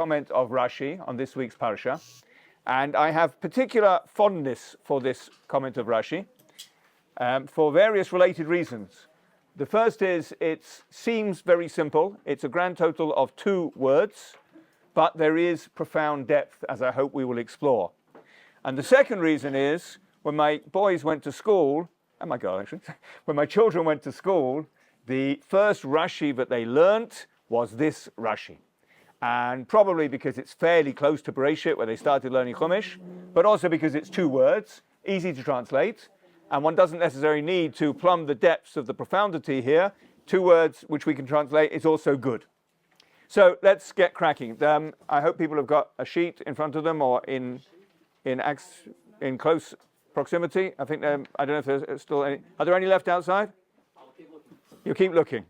comment of Rashi on this week's parasha, and I have particular fondness for this comment of Rashi for various related reasons. The first is it seems very simple. It's a grand total of 2 words, but there is profound depth, as I hope we will explore. And the second reason is when my boys went to school, and my girl actually, when my children went to school, the first Rashi that they learnt was this Rashi. And probably because it's fairly close to Bereshit, where they started learning Chumash, but also because it's 2 words, easy to translate, and one doesn't necessarily need to plumb the depths of the profundity here. 2 words which we can translate is also good. So let's get cracking. I hope people have got a sheet in front of them or in close proximity. I think I don't know if there's still any. Are there any left outside? I'll keep looking. You keep looking.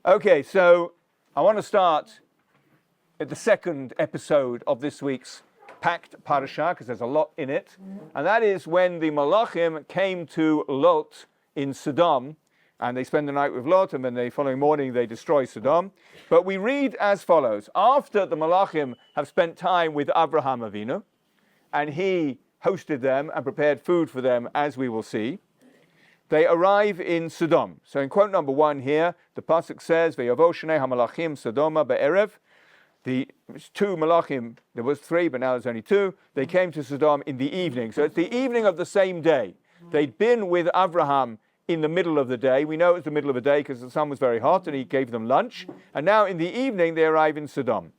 Okay, so I want to start at the second episode of this week's packed parasha, because there's a lot in it, and that is when the Malachim came to Lot in Sodom, and they spend the night with Lot, and then the following morning they destroy Sodom. But we read as follows: after the Malachim have spent time with Abraham Avinu, and he hosted them and prepared food for them, as we will see, they arrive in Sodom. So in quote number 1 here, the pasuk says, "Ve'yavo shnei hamalachim Sodoma be'erev." The 2 malachim, there was 3, but now there's only 2. They came to Sodom in the evening. So it's the evening of the same day. They'd been with Abraham in the middle of the day. We know it was the middle of the day because the sun was very hot and he gave them lunch. And now in the evening they arrive in Sodom.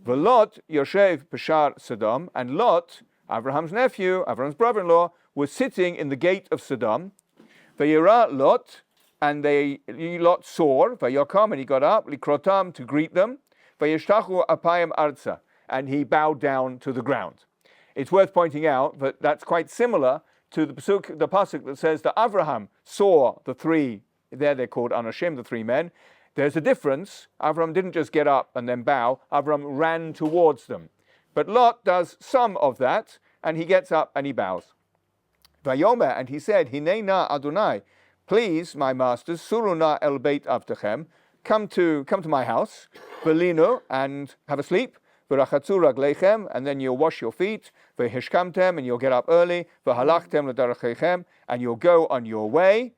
V'Lot yoshev b'shar Sodom, and Lot, Abraham's nephew, Abraham's brother-in-law, was sitting in the gate of Sodom. Vayira Lot, and Lot saw, Vayakam, and he got up, likrotam, to greet them, Vayishtachu apayim arza, and he bowed down to the ground. It's worth pointing out that that's quite similar to the pasuk that says that Abraham saw the 3, there they're called Anashim, the 3 men. There's a difference. Abraham didn't just get up and then bow. Abraham ran towards them. But Lot does some of that, and he gets up and he bows. Vayomer, and he said, Hinei na Adonai, please, my masters, suruna el beit avtechem, come to my house, velinu, and have a sleep, v'rachatzu ragleichem, and then you'll wash your feet, v'hishkamtem, and you'll get up early, v'halachtem l'darachechem, and you'll go on your way.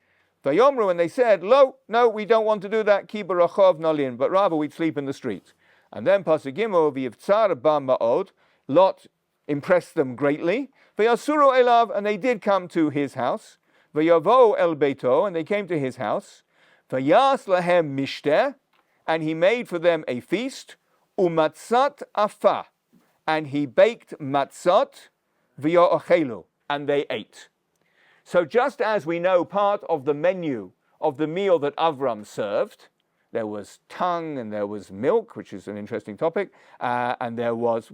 Vayomru, and they said, no, we don't want to do that, ki barachov nalin, but rather we'd sleep in the street. And then pasuk gimel, v'yivtzar ba ma'od, Lot impressed them greatly, v'yasuru elav, and they did come to his house, v'yavo el beito, and they came to his house, v'yas lahem mishteh, and he made for them a feast, umatzat afa, and he baked matzot, v'yo'achelu, and they ate. So just as we know part of the menu of the meal that Avram served, there was tongue and there was milk, which is an interesting topic, and there was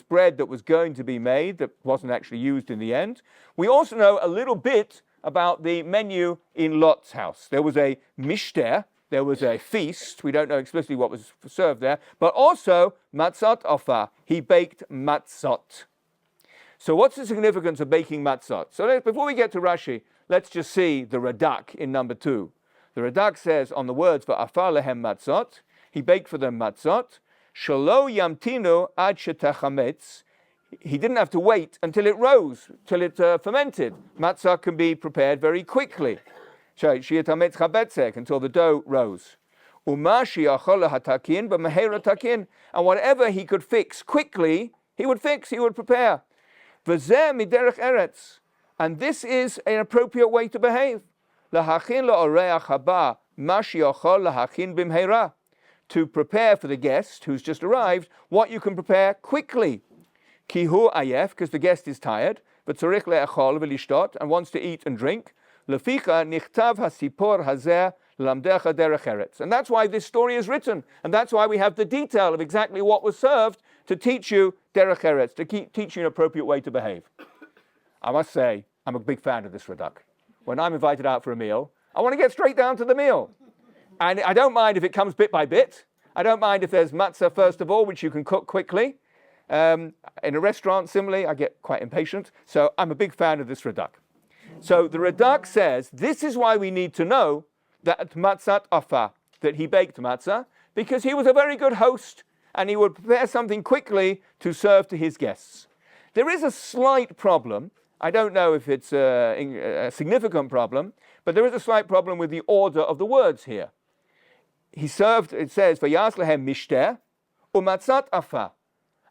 bread that was going to be made that wasn't actually used in the end. We also know a little bit about the menu in Lot's house. There was a mishteh, there was a feast. We don't know explicitly what was served there, but also matzot ofa. He baked matzot. So what's the significance of baking matzot? So before we get to Rashi, let's just see the Radak in number 2. The Radak says on the words for afar lehem matzot, he baked for them matzot, shelo yamtinu ad shetachametz. He didn't have to wait until it rose, till it fermented. Matzah can be prepared very quickly. Sheyetametz chabetzek, until the dough rose. Umashi achol hatakin b'mehera takin, and whatever he could fix quickly, he would prepare. V'zeh miderech eretz, and this is an appropriate way to behave. Lahachin la'oreach haba mashi achol lahachin b'mehera, to prepare for the guest who's just arrived what you can prepare quickly. Kihu ayef, because the guest is tired, v'tzorich le'achol v'lishtot, and wants to eat and drink. Leficha nichtav hasipor hazeh lamdecha derech eretz, and that's why this story is written, and that's why we have the detail of exactly what was served to teach you derech eretz, to teach you an appropriate way to behave. I must say, I'm a big fan of this Radak. When I'm invited out for a meal, I want to get straight down to the meal. And I don't mind if it comes bit by bit. I don't mind if there's matzah first of all, which you can cook quickly. In a restaurant, similarly, I get quite impatient. So I'm a big fan of this Radak. So the Radak says, this is why we need to know that matzat afa, that he baked matzah, because he was a very good host, and he would prepare something quickly to serve to his guests. There is a slight problem. I don't know if it's a significant problem, but there is a slight problem with the order of the words here. He served, it says, Vayas lehem mishteh umatzat afa.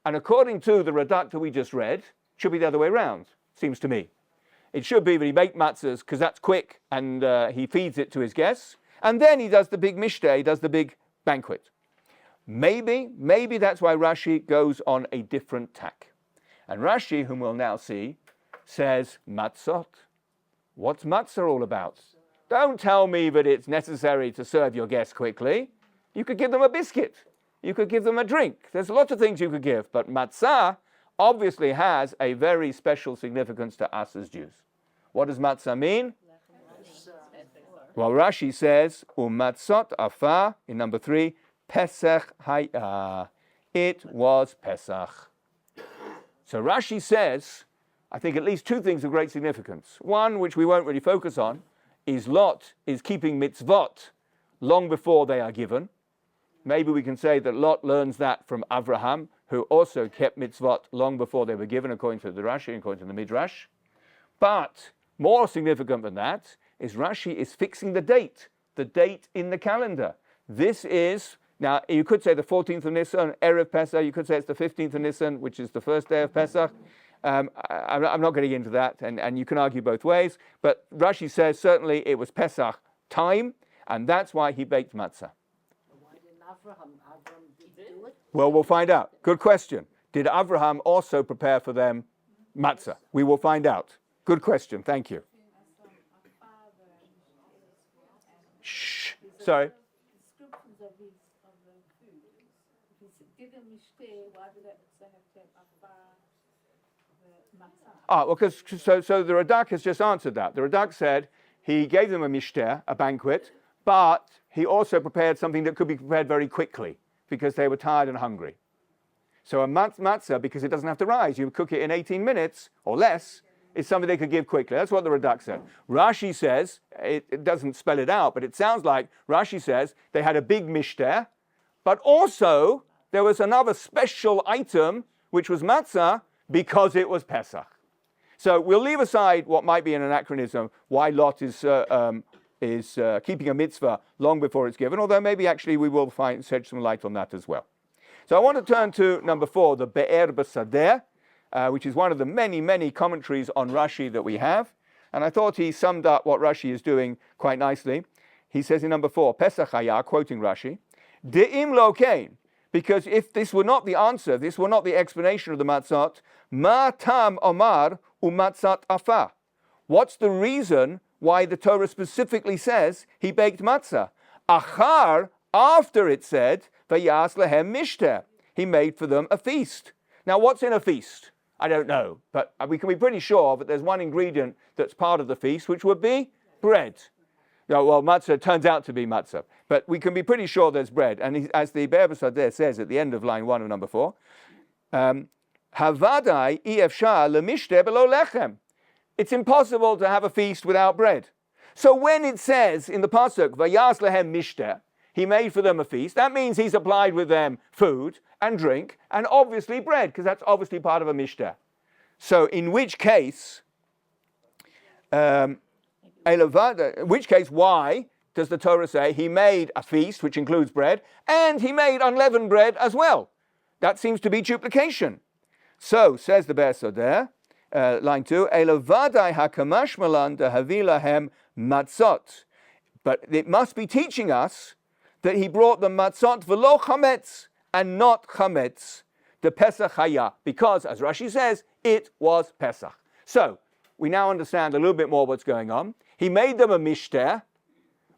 And according to the reductor we just read, it should be the other way around, seems to me. It should be that he baked matzahs because that's quick and he feeds it to his guests. And then he does the big mishteh, he does the big banquet. Maybe that's why Rashi goes on a different tack. And Rashi, whom we'll now see, says matzot. What's matzah all about? Don't tell me that it's necessary to serve your guests quickly. You could give them a biscuit. You could give them a drink. There's lots of things you could give, but matzah obviously has a very special significance to us as Jews. What does matzah mean? Well, Rashi says, umatzot afa, in number 3, Pesach haya. It was Pesach. So Rashi says, I think at least 2 things of great significance. One, which we won't really focus on, is Lot is keeping mitzvot long before they are given. Maybe we can say that Lot learns that from Avraham, who also kept mitzvot long before they were given, according to the Rashi, according to the Midrash. But more significant than that is Rashi is fixing the date in the calendar. This is, now you could say the 14th of Nisan, Erev Pesach, you could say it's the 15th of Nisan, which is the first day of Pesach. I'm not getting into that, and you can argue both ways, but Rashi says certainly it was Pesach time, and that's why he baked matzah. Why didn't Avraham do it? Well, we'll find out. Good question. Did Avraham also prepare for them matzah? We will find out. Good question. Thank you. Shh. Sorry. Descriptions of the food. If he didn't mistake, why did it have to have Well, because so the Radak has just answered that. The Radak said he gave them a mishteh, a banquet, but he also prepared something that could be prepared very quickly because they were tired and hungry. So a matzah, because it doesn't have to rise, you cook it in 18 minutes or less, is something they could give quickly. That's what the Radak said. Rashi says, it doesn't spell it out, but it sounds like Rashi says they had a big mishteh, but also there was another special item, which was matzah, because it was Pesach. So we'll leave aside what might be an anachronism, why Lot is keeping a mitzvah long before it's given, although maybe actually we will shed some light on that as well. So I want to turn to number 4, the Be'er B'Sadeh, which is one of the many, many commentaries on Rashi that we have. And I thought he summed up what Rashi is doing quite nicely. He says in number 4, Pesach haya, quoting Rashi, De'im lo kein, because if this were not the answer, this were not the explanation of the matzot, ma tam omar umatzat afa. What's the reason why the Torah specifically says he baked matzah? Achar, after it said, vayas lehem mishteh, he made for them a feast. Now what's in a feast? I don't know, but we can be pretty sure that there's one ingredient that's part of the feast, which would be bread. Well, matzah turns out to be matzah, but we can be pretty sure there's bread. And as the Be'er B'Sadeh says at the end of line 1 of number 4, Havadai efshar lemishteh belo lechem. It's impossible to have a feast without bread. So when it says in the pasuk, Vayas lehem mishteh, he made for them a feast, that means he supplied with them food and drink and obviously bread, because that's obviously part of a mishteh. So in which case, why does the Torah say he made a feast, which includes bread, and he made unleavened bread as well? That seems to be duplication. So, says the Be'er B'Sadeh, line 2, Elavadai hakamash malan dehavi lahem matzot. But it must be teaching us that he brought the matzot v'lo chametz, and not chametz, the Pesach haya, because, as Rashi says, it was Pesach. So, we now understand a little bit more what's going on. He made them a mishteh,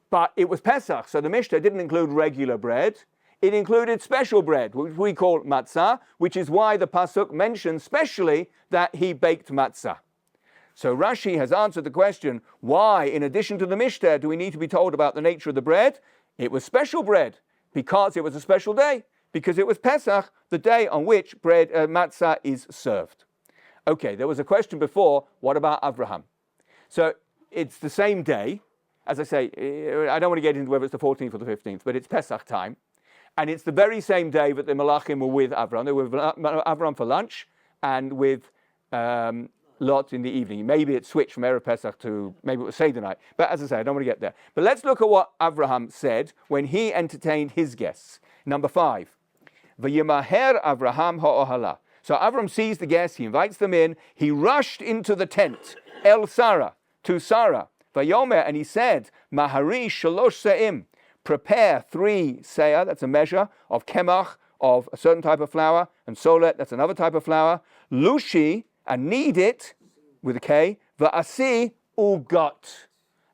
but it was Pesach, so the mishteh didn't include regular bread. It included special bread, which we call matzah, which is why the pasuk mentions specially that he baked matzah. So Rashi has answered the question, why, in addition to the mishteh, do we need to be told about the nature of the bread? It was special bread, because it was a special day, because it was Pesach, the day on which bread, matzah is served. Okay, there was a question before, what about Avraham? So it's the same day. As I say, I don't want to get into whether it's the 14th or the 15th, but it's Pesach time. And it's the very same day that the Malachim were with Avram. They were with Avram for lunch and with Lot in the evening. Maybe it switched from Erev Pesach to, maybe it was Seder night. But as I say, I don't want to get there. But let's look at what Avraham said when he entertained his guests. Number 5. V'yimaher Avraham ha'ohala. So Avram sees the guests, he invites them in, he rushed into the tent, El Sarah, to Sarah. Vayomer, and he said, Mahari shalosh se'im. Prepare 3 seah, that's a measure, of kemach, of a certain type of flour, and solet, that's another type of flour. Lushi, and knead it, with a K, va'asi ugot,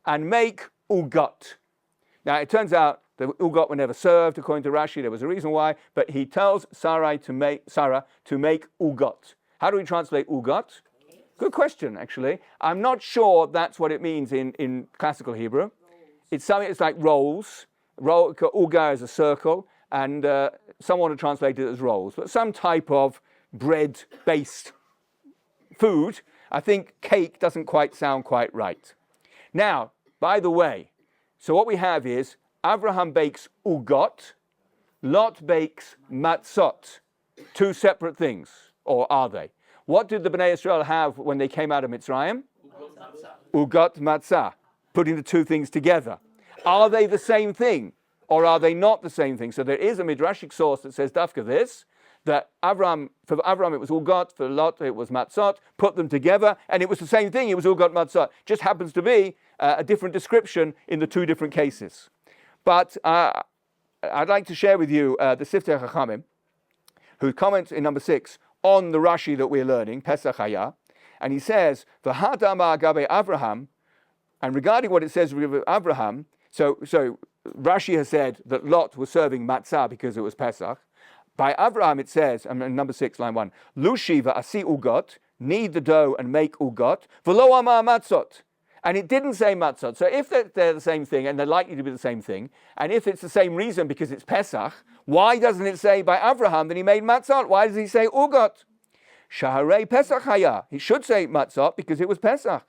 and make ugot. Now it turns out the ugot were never served, according to Rashi. There was a reason why, but he tells Sarah to make ugot. How do we translate ugot? Good question, actually. I'm not sure that's what it means in classical Hebrew. It's something. It's like rolls. Uga is a circle, and some want to translate it as rolls, but some type of bread-based food. I think cake doesn't quite sound quite right. Now, by the way, so what we have is Avraham bakes ugot, Lot bakes matzot. 2 separate things, or are they? What did the Bnei Israel have when they came out of Mitzrayim? Ugot matzah, putting the 2 things together. Are they the same thing, or are they not the same thing? So there is a midrashic source that says dafka this, that for Avram it was ugot, for Lot it was matzot, put them together, and it was the same thing, it was ugot matzot. Just happens to be a different description in the 2 different cases. But I'd like to share with you the Siftei Chachamim, who comments in number 6 on the Rashi that we're learning, Pesach Haya, and he says, V'hadama agabe Avraham, and regarding what it says with Avraham, so Rashi has said that Lot was serving matzah because it was Pesach. By Avraham it says, in number 6, line 1, Lushi va'asi ugot, knead the dough and make ugot, v'lo amar matzot. And it didn't say matzot. So if they're the same thing, and they're likely to be the same thing, and if it's the same reason because it's Pesach, why doesn't it say by Avraham that he made matzot? Why does he say ugot? Shaharei Pesach haya. He should say matzot because it was Pesach.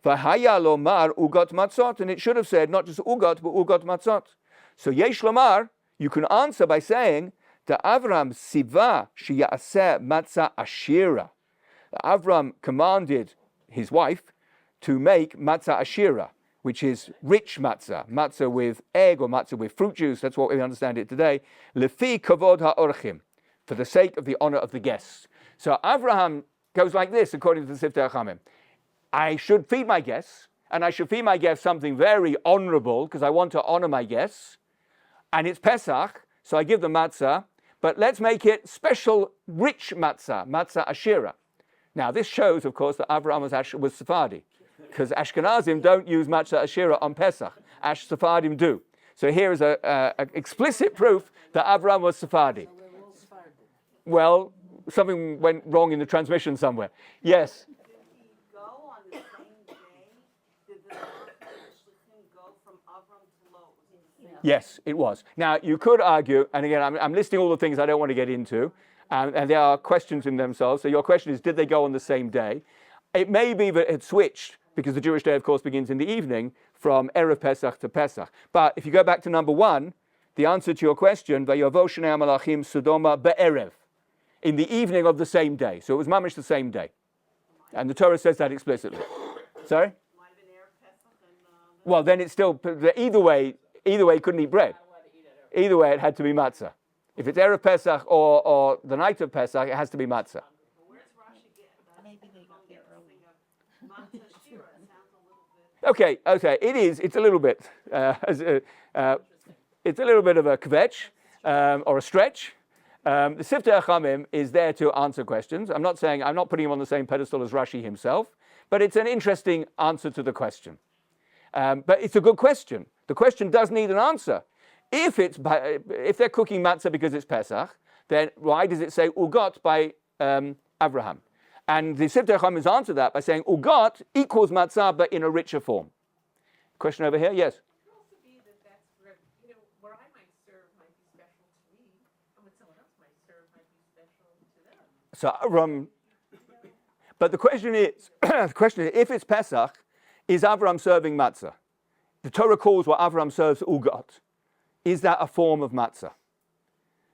V'haya lomar ugot matzot. And it should have said not just ugot, but ugot matzot. So yesh lomar, you can answer by saying, the Avram siva sheyaseh matzah ashira. Avram commanded his wife to make matzah ashira, which is rich matzah with egg or matzah with fruit juice. That's what we understand it today. Lefi kavod ha'orchim, for the sake of the honor of the guests. So Avraham goes like this, according to the Siftei Chachamim. I should feed my guests, and I should feed my guests something very honorable, because I want to honor my guests. And it's Pesach, so I give them matzah, but let's make it special, rich matzah ashira. Now, this shows, of course, that Avraham was Sephardi, because Ashkenazim don't use matzah ashira on Pesach. Sephardim do. So here is a explicit proof that Avraham was Sephardi. Well, something went wrong in the transmission somewhere. Yes? Did he go on the same day? Did the Shlichim go from Avram to Lot? Yes, it was. Now, you could argue, and again, I'm listing all the things I don't want to get into, and there are questions in themselves. So your question is, did they go on the same day? It may be that it switched, because the Jewish day, of course, begins in the evening, from Erev Pesach to Pesach. But if you go back to number 1, the answer to your question, Vayavo Shnei Malachim Sodoma Be'erev, in the evening of the same day. So it was mamish the same day. And the Torah says that explicitly. Sorry? Well, then it's still, either way, couldn't eat bread. Either way, it had to be matzah. If it's Erev Pesach or the night of Pesach, it has to be matzah. Okay, it is. It's a little bit. It's a little bit of a kvetch or a stretch. The Siftei Chachamim is there to answer questions. I'm not putting him on the same pedestal as Rashi himself, but it's an interesting answer to the question. But it's a good question. The question does need an answer. If they're cooking matzah because it's Pesach, then why does it say ugot by Avraham? And the Siftei Chachamim answer that by saying ugot equals matzah, but in a richer form. Question over here, yes. So, but the question is, if it's Pesach, is Avram serving matzah? The Torah calls what Avram serves ugot. Is that a form of matzah?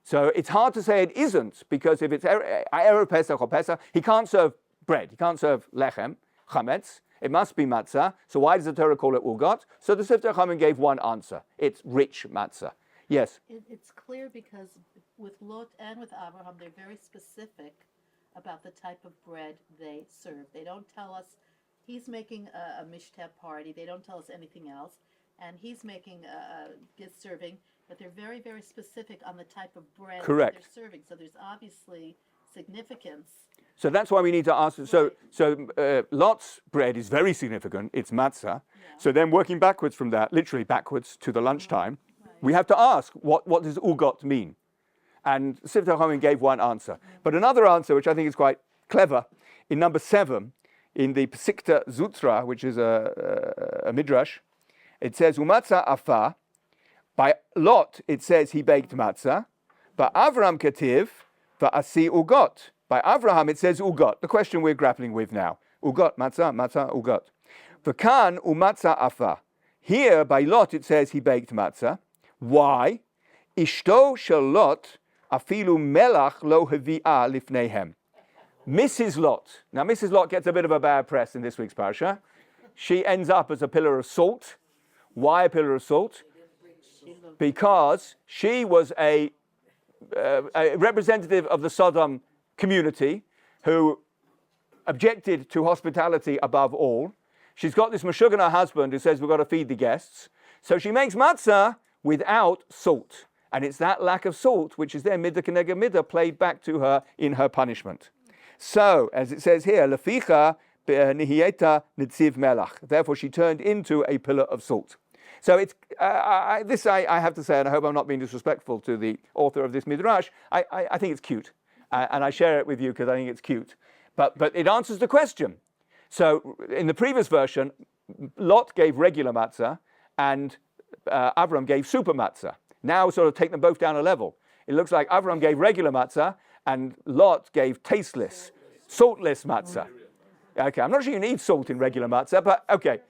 So it's hard to say it isn't, because if it's Erev Pesach or Pesach, he can't serve bread. He can't serve lechem, chametz. It must be matzah. So why does the Torah call it ugot? So the Sifter Chachamim gave one answer. It's rich matzah. Yes? It's clear because with Lot and with Abraham, they're very specific about the type of bread they serve. They don't tell us he's making a mishteh party. They don't tell us anything else. And he's making a gift serving, but they're very, very specific on the type of bread Correct. that they're serving. So there's obviously significance. So that's why we need to ask. So Lot's bread is very significant. It's matzah. So then working backwards from that, literally backwards to the lunchtime, we have to ask, what does ugot mean? And Sifter Chachamim gave one answer. But another answer, which I think is quite clever, in number 7, in the Pesikta Zutra, which is a midrash, it says, Umatzah afa. By Lot, it says he baked matzah. By Avram kativ, va'asi ugot. By Avraham, it says ugot. The question we're grappling with now. Ugot, matzah, matzah, ugot. V'kan umatzah afa. Here, by Lot, it says he baked matzah. Why? Ishto shel Lot afilu melach lo hevi'ah lifneihem. Mrs. Lot. Now, Mrs. Lot gets a bit of a bad press in this week's parasha. She ends up as a pillar of salt. Why a pillar of salt? Because she was a representative of the Sodom community who objected to hospitality above all. She's got this Meshuggah husband who says we've got to feed the guests. So she makes matzah without salt. And it's that lack of salt which is there, middah keneged middah, played back to her in her punishment. So, as it says here, leficha nihieta nitziv melach. Therefore she turned into a pillar of salt. So it's I have to say, and I hope I'm not being disrespectful to the author of this midrash, I think it's cute. And I share it with you because I think it's cute. But it answers the question. So in the previous version, Lot gave regular matzah and Avram gave super matzah. Now sort of take them both down a level. It looks like Avram gave regular matzah and Lot gave tasteless, saltless matzah. Okay, I'm not sure you need salt in regular matzah, but okay.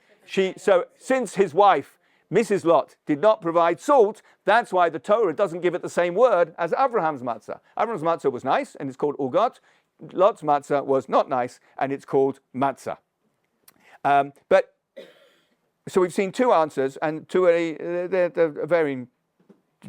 So since his wife, Mrs. Lot, did not provide salt, that's why the Torah doesn't give it the same word as Abraham's matzah. Abraham's matzah was nice, and it's called ugot. Lot's matzah was not nice, and it's called matzah. So we've seen two answers, and they're varying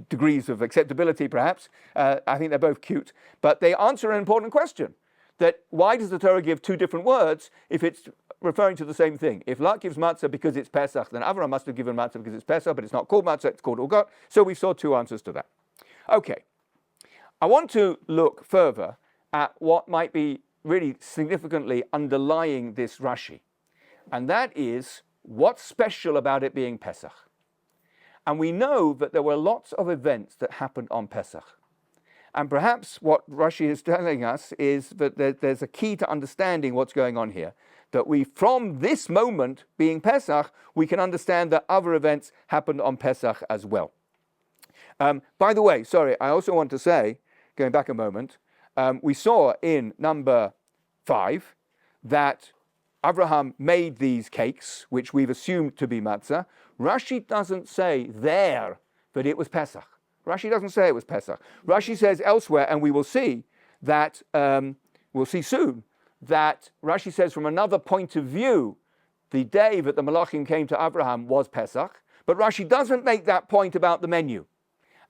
degrees of acceptability, perhaps. I think they're both cute, but they answer an important question. That why does the Torah give two different words if it's referring to the same thing? If Lot gives matzah because it's Pesach, then Avraham must have given matzah because it's Pesach, but it's not called matzah, it's called ugot. So we saw two answers to that. Okay. I want to look further at what might be really significantly underlying this Rashi. And that is, what's special about it being Pesach? And we know that there were lots of events that happened on Pesach. And perhaps what Rashi is telling us is that there's a key to understanding what's going on here. That we, from this moment being Pesach, we can understand that other events happened on Pesach as well. By the way, sorry, I also want to say, going back a moment, we saw in number 5 that Abraham made these cakes, which we've assumed to be matzah. Rashi doesn't say there that it was Pesach. Rashi doesn't say it was Pesach. Rashi says elsewhere, and we will see that, we'll see soon, that Rashi says from another point of view, the day that the Malachim came to Abraham was Pesach, but Rashi doesn't make that point about the menu.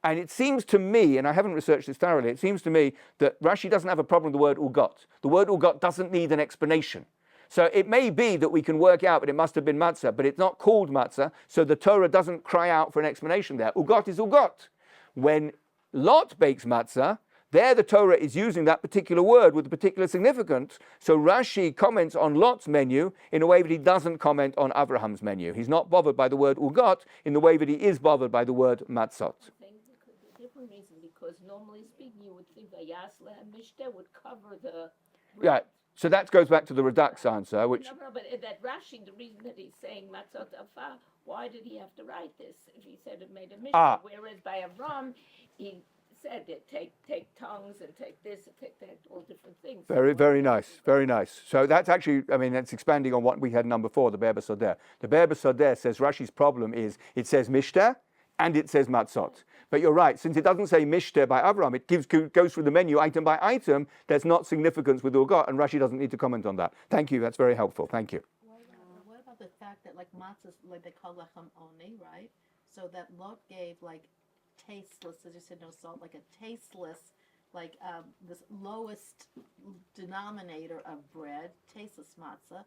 And it seems to me, and I haven't researched this thoroughly, it seems to me that Rashi doesn't have a problem with the word ugot. The word ugot doesn't need an explanation. So it may be that we can work out that it must have been matzah, but it's not called matzah, so the Torah doesn't cry out for an explanation there. Ugot is ugot. When Lot bakes matzah, there the Torah is using that particular word with a particular significance. So Rashi comments on Lot's menu in a way that he doesn't comment on Abraham's menu. He's not bothered by the word ugot in the way that he is bothered by the word matzot. I think the different reason, because normally speaking, you would think Vayasla and Mishteh would cover the. Yeah. So that goes back to the Redux answer, which. No, but that Rashi, the reason that he's saying Matzot Afa, why did he have to write this if he said it made a Mishnah? Whereas by Avram, he said it, take tongues and take this and take that, all different things. Very, very nice, very nice. So that's actually, I mean, that's expanding on what we had number 4, the Be'er B'Sodeh. The Be'er B'Sodeh says Rashi's problem is it says Mishteh and it says Matzot. But you're right, since it doesn't say Mishter by Avraham, it goes through the menu item by item. There's not significance with Ugot, and Rashi doesn't need to comment on that. Thank you, that's very helpful. Thank you. What about the fact that like matzahs, like they call lechem oni, right? So that Lot gave like tasteless, as you said, no salt, like a tasteless, like this lowest denominator of bread, tasteless matzah,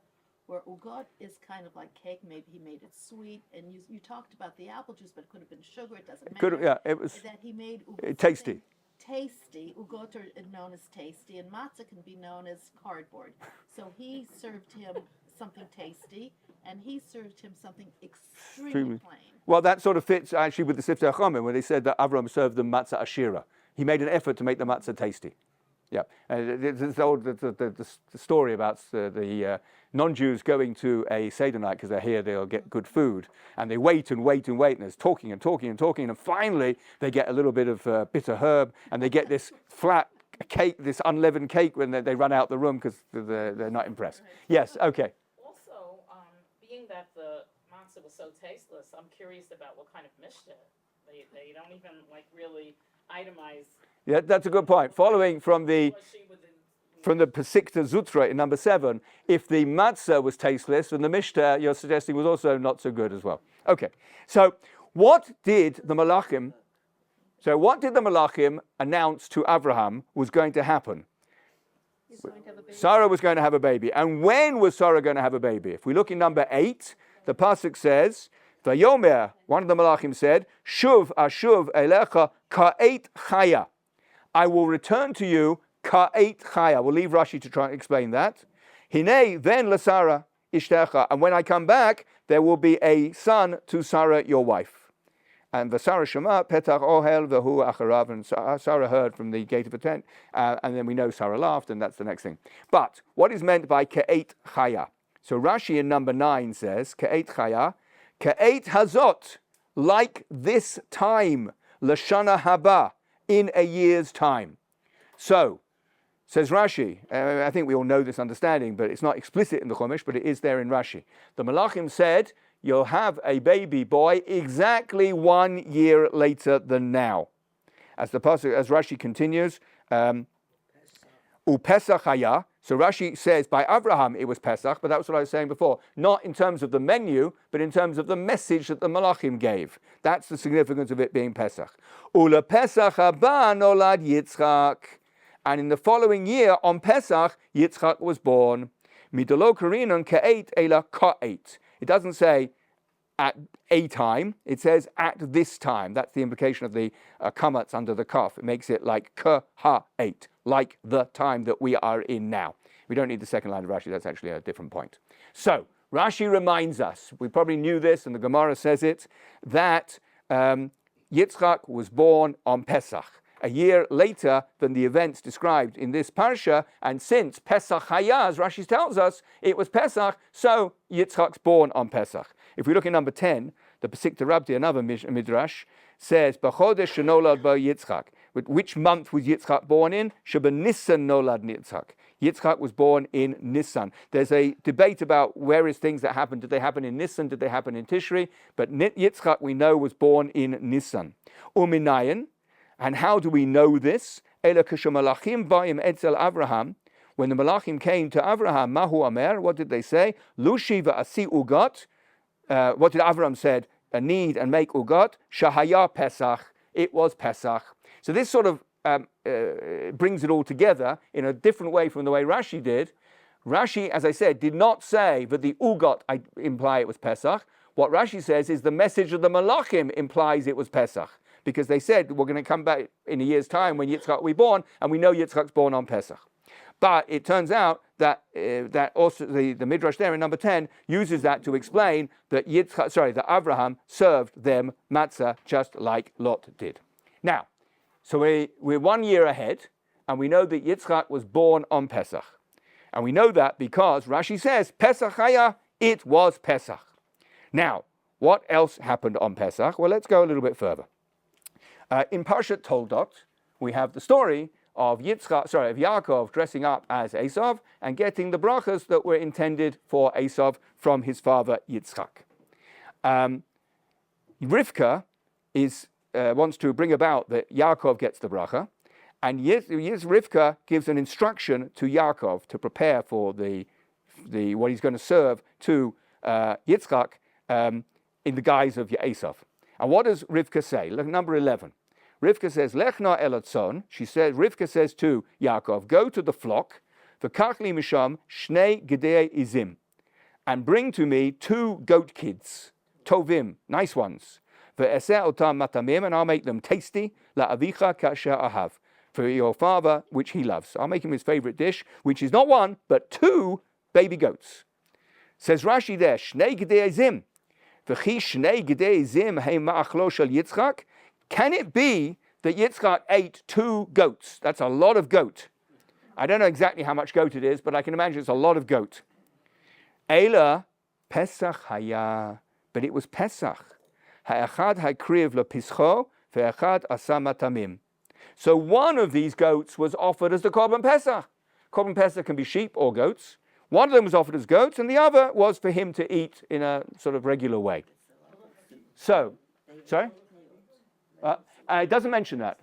where ugot is kind of like cake. Maybe he made it sweet, and you talked about the apple juice, but it could have been sugar. It doesn't matter. It was that he made ugot tasty. Tasty. Ugot are known as tasty, and matzah can be known as cardboard. So he served him something tasty, and he served him something extremely plain. Well, that sort of fits actually with the Siftei Chachamim, where they said that Avram served them matzah ashira. He made an effort to make the matzah tasty. Yeah, the story about the non-Jews going to a Seder night because they're here, they'll get good food, and they wait and wait and wait, and there's talking and talking and talking, and finally they get a little bit of bitter herb, and they get this flat cake, this unleavened cake, when they run out the room because they're not impressed. Yes, okay. Also, being that the matzah was so tasteless, I'm curious about what kind of mishta. They don't even like really itemize. Yeah, that's a good point. Following from the Pesikta Zutra in number 7, if the matzah was tasteless, then the mishta you're suggesting was also not so good as well. Okay, so what did the Malachim announce to Abraham was going to happen? Sarah was going to have a baby. And when was Sarah going to have a baby? If we look in number 8, the pasuk says, Vayomer, one of the Malachim said, Shuv ashuv elecha ka'et chaya. I will return to you ka'et chaya. We'll leave Rashi to try and explain that. Hinei then LaSarah ishtecha. And when I come back, there will be a son to Sarah, your wife. And Vasara Shema petach ohel v'hu acharav. And Sarah heard from the gate of a tent. And then we know Sarah laughed, and that's the next thing. But what is meant by ka'et chaya? So Rashi in number 9 says, ka'et chaya, ka'et hazot, like this time, l'shana haba, in a year's time. So, says Rashi, I think we all know this understanding, but it's not explicit in the Chumash, but it is there in Rashi. The Malachim said, you'll have a baby boy exactly 1 year later than now. As Rashi continues, Pesach haya. So Rashi says by Abraham it was Pesach, but that was what I was saying before. Not in terms of the menu, but in terms of the message that the Malachim gave. That's the significance of it being Pesach. Ula Pesach haba nolad Yitzchak. And in the following year, on Pesach, Yitzchak was born. Midolo karinon ka'et ela ka'et. It doesn't say at a time, it says at this time. That's the implication of the kamatz under the kaf. It makes it like ka-ha-8, like the time that we are in now. We don't need the second line of Rashi, that's actually a different point. So, Rashi reminds us, we probably knew this, and the Gemara says it, that Yitzchak was born on Pesach, a year later than the events described in this parsha, and since Pesach Hayah, as Rashi tells us, it was Pesach, so Yitzchak's born on Pesach. If we look at number 10, the Pesikta Rabbi, another midrash, says, B'chodesh shenolad bo Yitzchak. Which month was Yitzchak born in? Sheba Nisan nolad Yitzchak. Yitzchak was born in Nisan. There's a debate about various things that happened. Did they happen in Nisan? Did they happen in Tishri? But Yitzchak, we know, was born in Nisan. Uminayan. And how do we know this? Ela kashamalachim ba'im etzel Avraham. When the Malachim came to Avraham, Mahu Amer, what did they say? Lushi va'asi ugat. What did Avraham said? Need and make ugat. Shahaya Pesach. It was Pesach. So this sort of brings it all together in a different way from the way Rashi did. Rashi, as I said, did not say that the ugat imply it was Pesach. What Rashi says is the message of the Malachim implies it was Pesach. Because they said, we're going to come back in a year's time when Yitzchak will be born, and we know Yitzchak's born on Pesach. But it turns out that that also the Midrash there in number 10 uses that to explain that that Avraham served them matzah just like Lot did. Now, so we're 1 year ahead, and we know that Yitzchak was born on Pesach. And we know that because Rashi says, Pesach haya, it was Pesach. Now, what else happened on Pesach? Well, let's go a little bit further. In Parshat Toldot, we have the story of Yaakov dressing up as Esav and getting the brachas that were intended for Esav from his father Yitzchak. Rivka is wants to bring about that Yaakov gets the bracha, and Rivka gives an instruction to Yaakov to prepare for the what he's going to serve to Yitzchak in the guise of Esav. And what does Rivka say? Look, number 11. Rivka says, Lechna elatzon. Rivka says to Yaakov, go to the flock, v'kachli misham shnei gedei izim, and bring to me 2 goat kids, tovim, nice ones. Ve'eseh otam matamim, and I'll make them tasty, la'avicha kasher ahav, for your father, which he loves. I'll make him his favorite dish, which is not 1, but 2 baby goats. Says Rashi there, shnei gedei izim, v'chi shnei gedei izim hei ma'achlo shel Yitzchak. Can it be that Yitzchak ate 2 goats? That's a lot of goat. I don't know exactly how much goat it is, but I can imagine it's a lot of goat. Eila Pesach haya, but it was Pesach. Ha'echad ha'kriv lepischo, ve'echad asa matamim. So one of these goats was offered as the Korban Pesach. Korban Pesach can be sheep or goats. One of them was offered as goats, and the other was for him to eat in a sort of regular way. So, sorry? It doesn't mention that.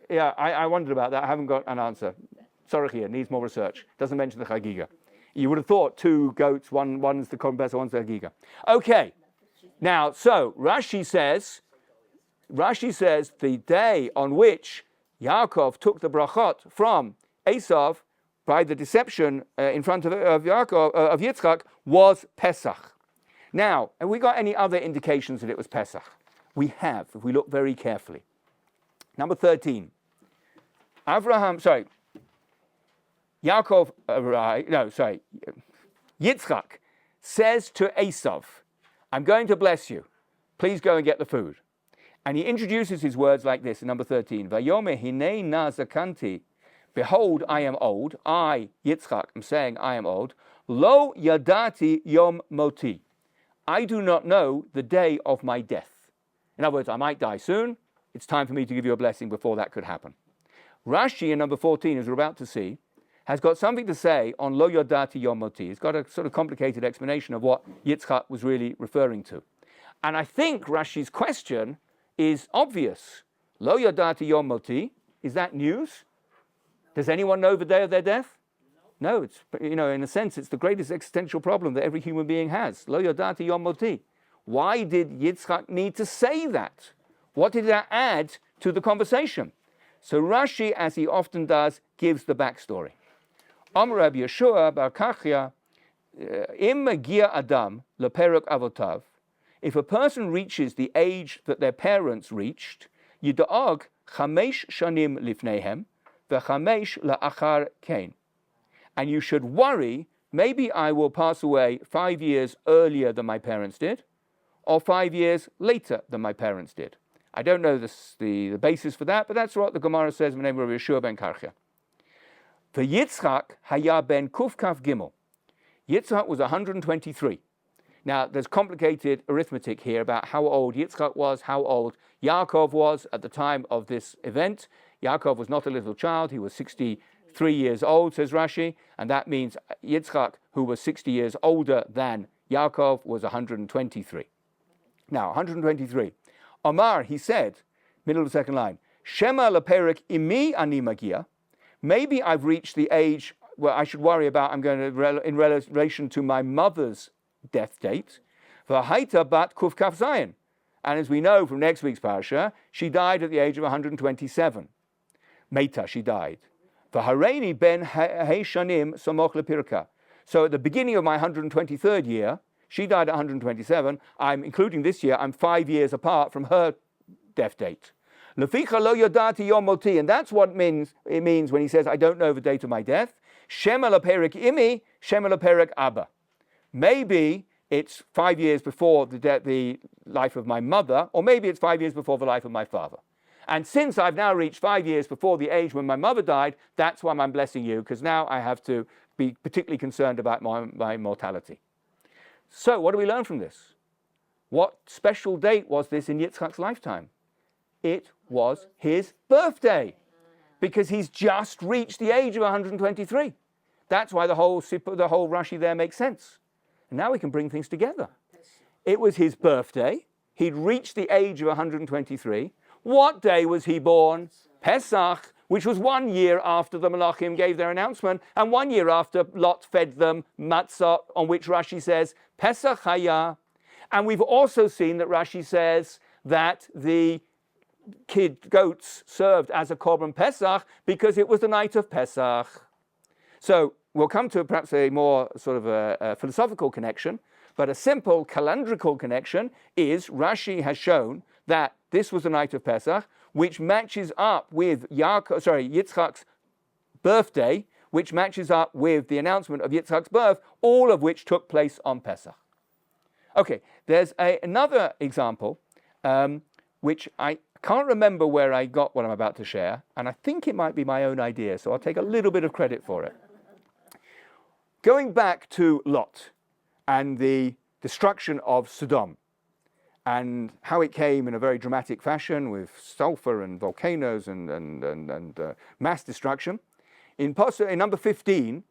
Yeah, I wondered about that. I haven't got an answer. Sorry, here needs more research. Doesn't mention the Chagiga. You would have thought 2 goats, one's the Korban Pesach, one's the Chagiga. Okay. Now, so Rashi says the day on which Yaakov took the brachot from Esav by the deception in front of Yitzchak was Pesach. Now, have we got any other indications that it was Pesach? We have, if we look very carefully. Number 13. Yitzchak says to Esav, I'm going to bless you. Please go and get the food. And he introduces his words like this in number 13. Vayome hinei na zakanti. Behold, I am old. I, Yitzchak, am saying I am old. Lo yadati yom moti. I do not know the day of my death. In other words, I might die soon. It's time for me to give you a blessing before that could happen. Rashi in number 14, as we're about to see, has got something to say on Lo Yodati Yom Moti. It's got a sort of complicated explanation of what Yitzchak was really referring to. And I think Rashi's question is obvious. Lo Yodati Yom Moti, is that news? Does anyone know the day of their death? No, it's, in a sense, it's the greatest existential problem that every human being has. Lo Yodati Yom Moti. Why did Yitzchak need to say that? What did that add to the conversation? So Rashi, as he often does, gives the backstory. Amar Rabbi Yeshua bar Kachya, im magia adam leperuk avotav. If a person reaches the age that their parents reached, yida'ag chamesh shanim lifnehem v'chamesh la'achar kein. And you should worry, maybe I will pass away 5 years earlier than my parents did, or 5 years later than my parents did. I don't know the basis for that, but that's what the Gemara says in the name of Rabbi Yeshua ben Karchia. The Yitzchak haya ben kufkaf gimel. Yitzchak was 123. Now, there's complicated arithmetic here about how old Yitzchak was, how old Yaakov was at the time of this event. Yaakov was not a little child. He was 63 years old, says Rashi, and that means Yitzchak, who was 60 years older than Yaakov, was 123. Now, 123. Omar, he said, middle of the second line, Shema leperik imi ani magia. Maybe I've reached the age where I should worry about, I'm going to, in relation to my mother's death date. V'haita bat kuf kaf zayin. And as we know from next week's parasha, she died at the age of 127. Meta, she died. V'hareini ben heishanim somoch lepirka. So at the beginning of my 123rd year, she died at 127. I'm including this year. I'm 5 years apart from her death date. Leficha lo yodati yom moti, and that's what it means when he says, "I don't know the date of my death." Shema leperik imi, shema leperik abba. Maybe it's 5 years before the life of my mother, or maybe it's 5 years before the life of my father. And since I've now reached 5 years before the age when my mother died, that's why I'm blessing you, because now I have to be particularly concerned about my mortality. So what do we learn from this? What special date was this in Yitzchak's lifetime? It was his birthday, because he's just reached the age of 123. That's why the whole Rashi there makes sense. And now we can bring things together. It was his birthday. He'd reached the age of 123. What day was he born? Pesach, which was 1 year after the Malachim gave their announcement, and 1 year after Lot fed them matzah, on which Rashi says, Pesach Haya. And we've also seen that Rashi says that the kid goats served as a korban Pesach because it was the night of Pesach. So we'll come to perhaps a more sort of a philosophical connection, but a simple calendrical connection is Rashi has shown that this was the night of Pesach, which matches up with Yitzchak's birthday, which matches up with the announcement of Yitzchak's birth, all of which took place on Pesach. Okay, there's another example, which I can't remember where I got what I'm about to share, and I think it might be my own idea, so I'll take a little bit of credit for it. Going back to Lot and the destruction of Sodom, and how it came in a very dramatic fashion with sulfur and volcanoes and mass destruction. In number 15,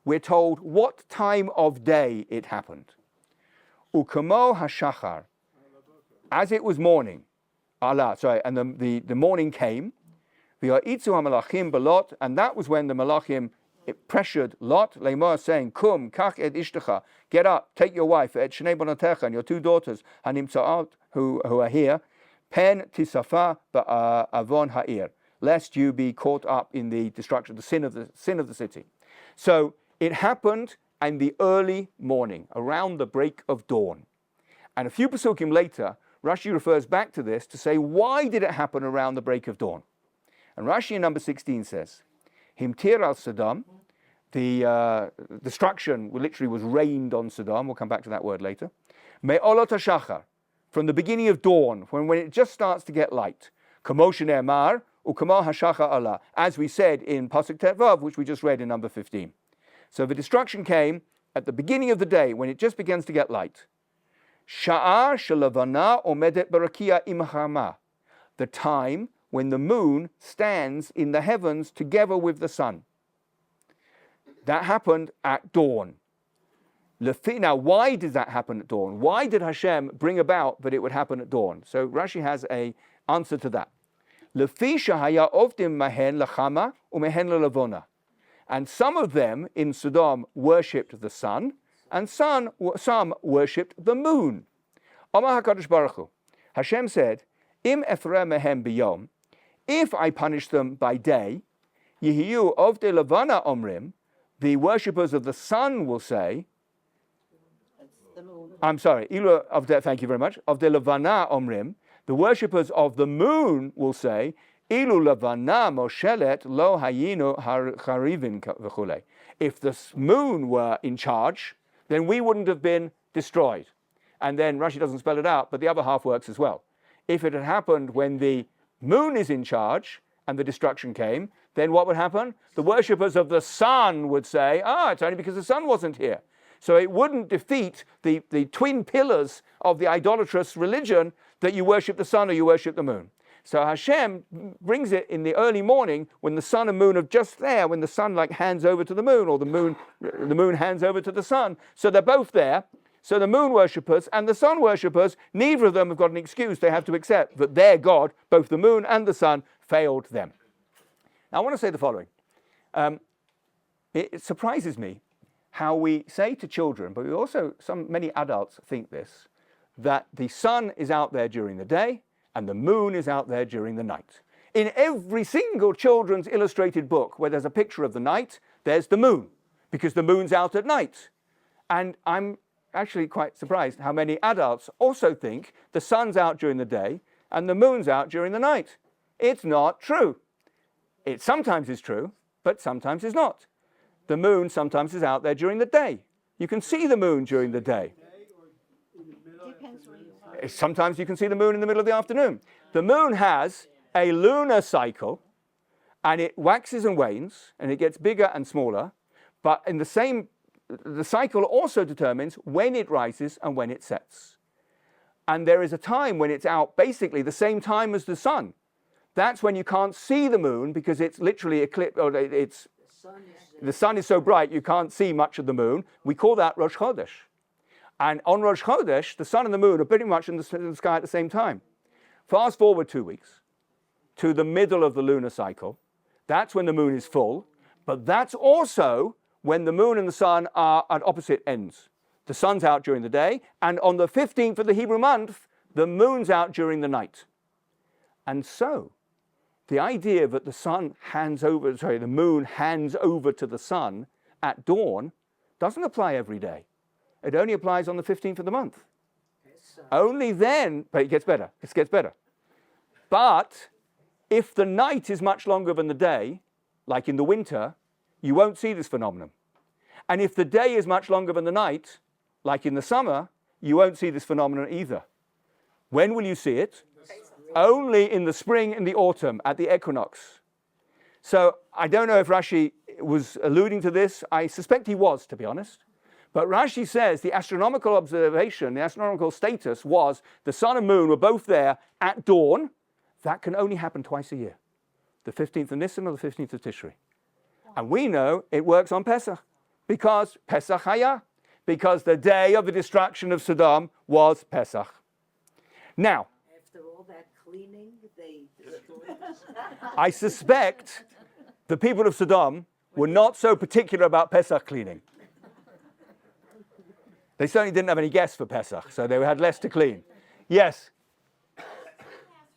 we're told what time of day it happened. Ukamo hashachar, as it was morning. And the morning came. V'ha'itzu hamalachim belot, and that was when the malachim pressured Lot, Lemor, saying, Kum, kach et ishtecha, get up, take your wife, et shnei bonotecha, and your 2 daughters, hanimtzaot, who are here, pen tisafa ba'avon ha'ir, lest you be caught up in the destruction, the sin of the city. So it happened in the early morning, around the break of dawn. And a few pasukim later, Rashi refers back to this to say, why did it happen around the break of dawn? And Rashi in number 16 says, Himtir al Sodom, the destruction literally was rained on Sodom. We'll come back to that word later. Me'olot hashachar, from the beginning of dawn, when it just starts to get light. Kamoshen emar, ukamo hashachar Allah, as we said in Pasuk Tetvav, which we just read in number 15. So the destruction came at the beginning of the day, when it just begins to get light. Sha'ar shalavana omedet barakia imchama, the time when the moon stands in the heavens together with the sun. That happened at dawn. Now, why did that happen at dawn? Why did Hashem bring about that it would happen at dawn? So Rashi has an answer to that. And some of them in Sodom worshipped the sun, and some worshipped the moon. Omar HaKadosh Baruch Hu, Hashem said, Im efreh mehem biyom, if I punish them by day, Yehiyu Ovdei Levana Omrim, the worshippers of the sun will say, I'm sorry, thank you very much, Ovdei Levana Omrim, the worshippers of the moon will say, Ilu Levana Moshelet Lo Hayinu Harivin V'chulei. If the moon were in charge, then we wouldn't have been destroyed. And then Rashi doesn't spell it out, but the other half works as well. If it had happened when the moon is in charge and the destruction came, then what would happen? The worshippers of the sun would say, it's only because the sun wasn't here. So it wouldn't defeat the twin pillars of the idolatrous religion that you worship the sun or you worship the moon. So Hashem brings it in the early morning when the sun and moon are just there, when the sun hands over to the moon, or the moon hands over to the sun. So they're both there. So the moon worshippers and the sun worshippers, neither of them have got an excuse. They have to accept that their God, both the moon and the sun, failed them. Now I want to say the following. It surprises me how we say to children, but we also, many adults think this, that the sun is out there during the day and the moon is out there during the night. In every single children's illustrated book where there's a picture of the night, there's the moon, because the moon's out at night. And I'm actually quite surprised how many adults also think the sun's out during the day and the moon's out during the night. It's not true. It sometimes is true, but sometimes is not. The moon sometimes is out there during the day. You can see the moon during the day. Depends where you are. Sometimes you can see the moon in the middle of the afternoon. The moon has a lunar cycle, and it waxes and wanes, and it gets bigger and smaller, but the cycle also determines when it rises and when it sets. And there is a time when it's out basically the same time as the sun. That's when you can't see the moon because it's literally eclipsed, or the sun is so bright you can't see much of the moon. We call that Rosh Chodesh. And on Rosh Chodesh, the sun and the moon are pretty much in the sky at the same time. Fast forward 2 weeks, to the middle of the lunar cycle. That's when the moon is full, but that's also when the moon and the sun are at opposite ends. The sun's out during the day, and on the 15th of the Hebrew month, the moon's out during the night. And so, the idea that the moon hands over to the sun at dawn doesn't apply every day. It only applies on the 15th of the month. Only then, but it gets better. But if the night is much longer than the day, like in the winter, you won't see this phenomenon. And if the day is much longer than the night, like in the summer, you won't see this phenomenon either. When will you see it? Only in the spring and the autumn, at the equinox. So I don't know if Rashi was alluding to this. I suspect he was, to be honest. But Rashi says the astronomical observation, the astronomical status was the sun and moon were both there at dawn. That can only happen twice a year, the 15th of Nisan or the 15th of Tishri. And we know it works on Pesach, because Pesach Haya, because the day of the destruction of Sodom was Pesach. Now, after all that cleaning, they destroyed I suspect the people of Sodom were not so particular about Pesach cleaning. They certainly didn't have any guests for Pesach, so they had less to clean. Yes? Ask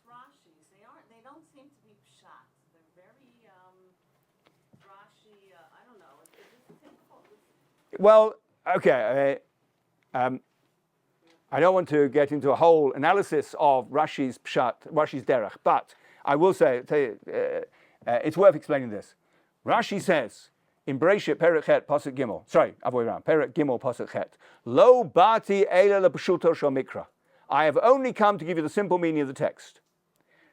Rashi's. They don't seem to be pshat. They're very, Rashi, I don't know. It's difficult. Well, okay. I don't want to get into a whole analysis of Rashi's pshat, Rashi's derech, but I will tell you, it's worth explaining this. Rashi says, in Bereshit, Perek Chet, Pasuk Gimel. Sorry, other way around. Perek Gimel, Pasuk Chet. Lo bati ela lepshuto shel mikra. I have only come to give you the simple meaning of the text.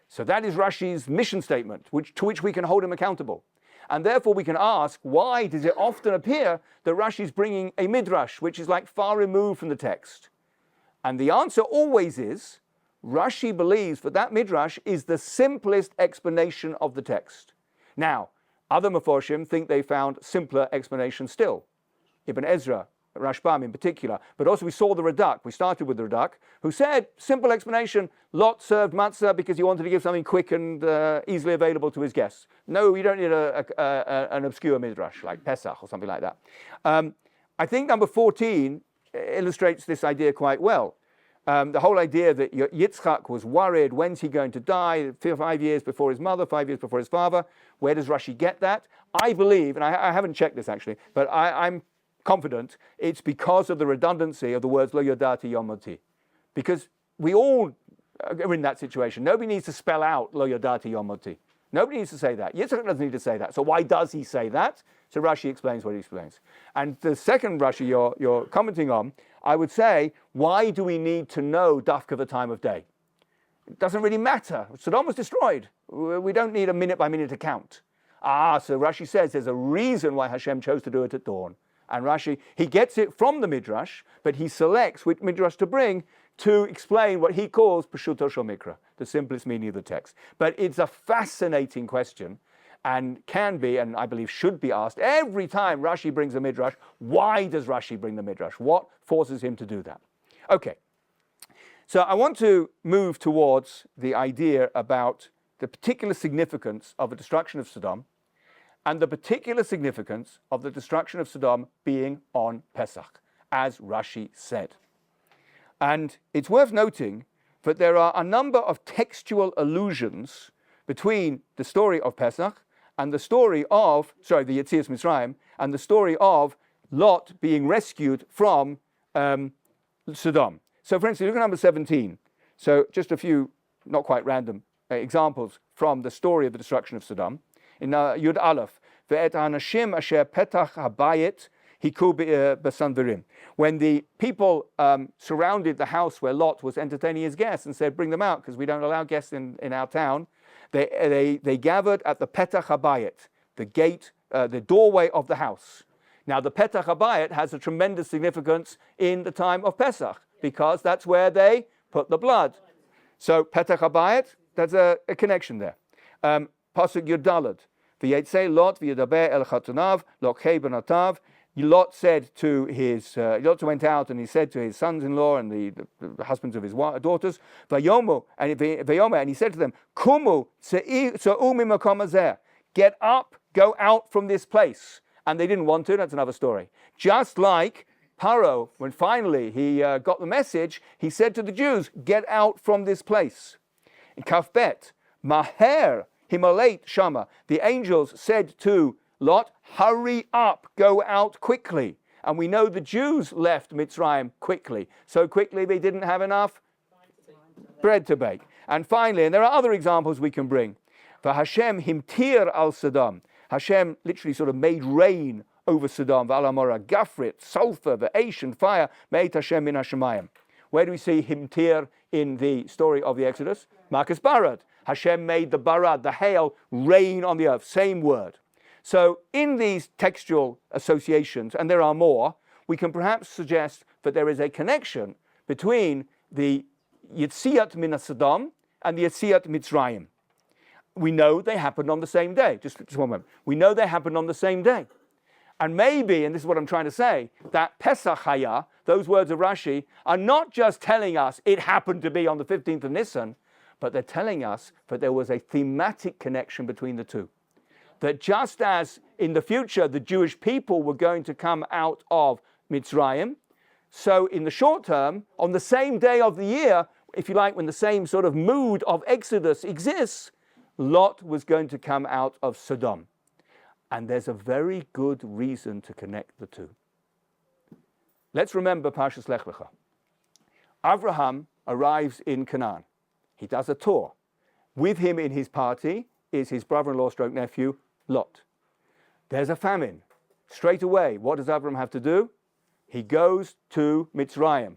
So that is Rashi's mission statement, to which we can hold him accountable. And therefore we can ask, why does it often appear that Rashi's bringing a midrash, which is like far removed from the text? And the answer always is, Rashi believes that midrash is the simplest explanation of the text. Now, other Meforshim think they found simpler explanations still. Ibn Ezra, Rashbam in particular. But also we saw the Radak. We started with the Radak, who said, simple explanation, Lot served matzah because he wanted to give something quick and easily available to his guests. No, you don't need an obscure midrash like Pesach or something like that. I think number 14 illustrates this idea quite well. The whole idea that Yitzchak was worried, when's he going to die, 5 years before his mother, 5 years before his father. Where does Rashi get that? I believe, and I haven't checked this actually, but I'm confident it's because of the redundancy of the words Lo Yodati Yom Moti. Because we all are in that situation. Nobody needs to spell out Lo Yodati Yom Moti. Nobody needs to say that. Yitzchak doesn't need to say that. So why does he say that? So Rashi explains what he explains. And the second Rashi you're commenting on, I would say, why do we need to know Dafka the time of day? It doesn't really matter. Sodom was destroyed. We don't need a minute by minute account. So Rashi says there's a reason why Hashem chose to do it at dawn. And Rashi, he gets it from the Midrash, but he selects which Midrash to bring to explain what he calls Peshuto Shel Mikra, the simplest meaning of the text. But it's a fascinating question, and can be, and I believe should be asked every time Rashi brings a Midrash. Why does Rashi bring the Midrash? What forces him to do that? Okay, so I want to move towards the idea about the particular significance of the destruction of Sodom, and the particular significance of the destruction of Sodom being on Pesach, as Rashi said. And it's worth noting that there are a number of textual allusions between the story of Pesach and the story of, the Yetzias Mitzrayim, and the story of Lot being rescued from Sodom. So for instance, look at number 17. So just a few, not quite random, examples from the story of the destruction of Sodom. In Yud Aleph, ve'et hanashim asher petach habayit hiku b'sanverim. When the people surrounded the house where Lot was entertaining his guests and said, bring them out because we don't allow guests in our town, they gathered at the petach habayit, the gate, the doorway of the house. Now the petach habayit has a tremendous significance in the time of Pesach because that's where they put the blood. So petach habayit, there's a connection there. Pasuk Yud Daled, v'yetzei Lot v'yedaber el chatunav lokei benatav Lot Lot went out and he said to his sons-in-law and the husbands of his daughters, and he said to them, Kumu makom hazeh, get up, go out from this place. And they didn't want to, that's another story. Just like Paro, when finally he got the message, he said to the Jews, get out from this place. In Kafbet, Maher Himalate Shama, the angels said to Lot, hurry up, go out quickly. And we know the Jews left Mitzrayim quickly. So quickly they didn't have enough bread to bake. And finally, and there are other examples we can bring. For Hashem himtir al Sodom. Hashem literally sort of made rain over Sodom. V'al Amorah, Gafrit, sulfur, v'esh, and fire. Me'et Hashem min hashemayim. Where do we see himtir in the story of the Exodus? Marcus Barad. Hashem made the barad, the hail, rain on the earth. Same word. So in these textual associations, and there are more, we can perhaps suggest that there is a connection between the Yetziat min Sodom and the Yetziat Mitzrayim. We know they happened on the same day. Just one moment. We know they happened on the same day. And maybe, and this is what I'm trying to say, that Pesach Haya, those words of Rashi, are not just telling us it happened to be on the 15th of Nisan, but they're telling us that there was a thematic connection between the two. That just as in the future the Jewish people were going to come out of Mitzrayim, so in the short term, on the same day of the year, if you like, when the same sort of mood of Exodus exists, Lot was going to come out of Sodom. And there's a very good reason to connect the two. Let's remember Parshas Lech Lecha. Avraham arrives in Canaan. He does a tour. With him in his party is his brother-in-law stroke nephew, Lot. There's a famine. Straight away, what does Avraham have to do? He goes to Mitzrayim.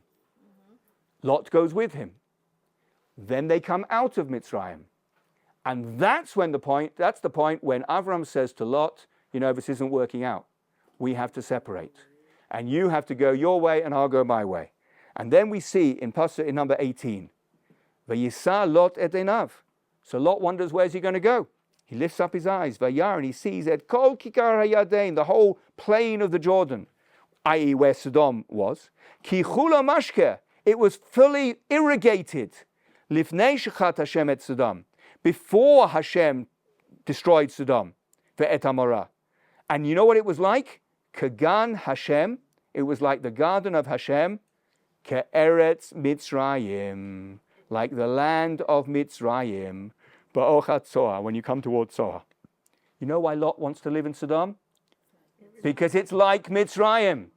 Lot goes with him. Then they come out of Mitzrayim. And that's the point when Avraham says to Lot, this isn't working out. We have to separate. And you have to go your way and I'll go my way. And then we see in number 18, Vayisa Lot et einav. So Lot wonders, where's he going to go? He lifts up his eyes, Vayar, and he sees et kol kikar hayadein, the whole plain of the Jordan, i.e. where Sodom was. Ki chula mashke, it was fully irrigated. Lifnei shechat Hashem et Sodom, before Hashem destroyed Sodom, ve'et Amorah. And you know what it was like? Kagan Hashem, it was like the garden of Hashem, ke'eretz Mitzrayim, like the land of Mitzrayim, ba'ochat Zohar, when you come towards Zohar. You know why Lot wants to live in Sodom? Because it's like Mitzrayim.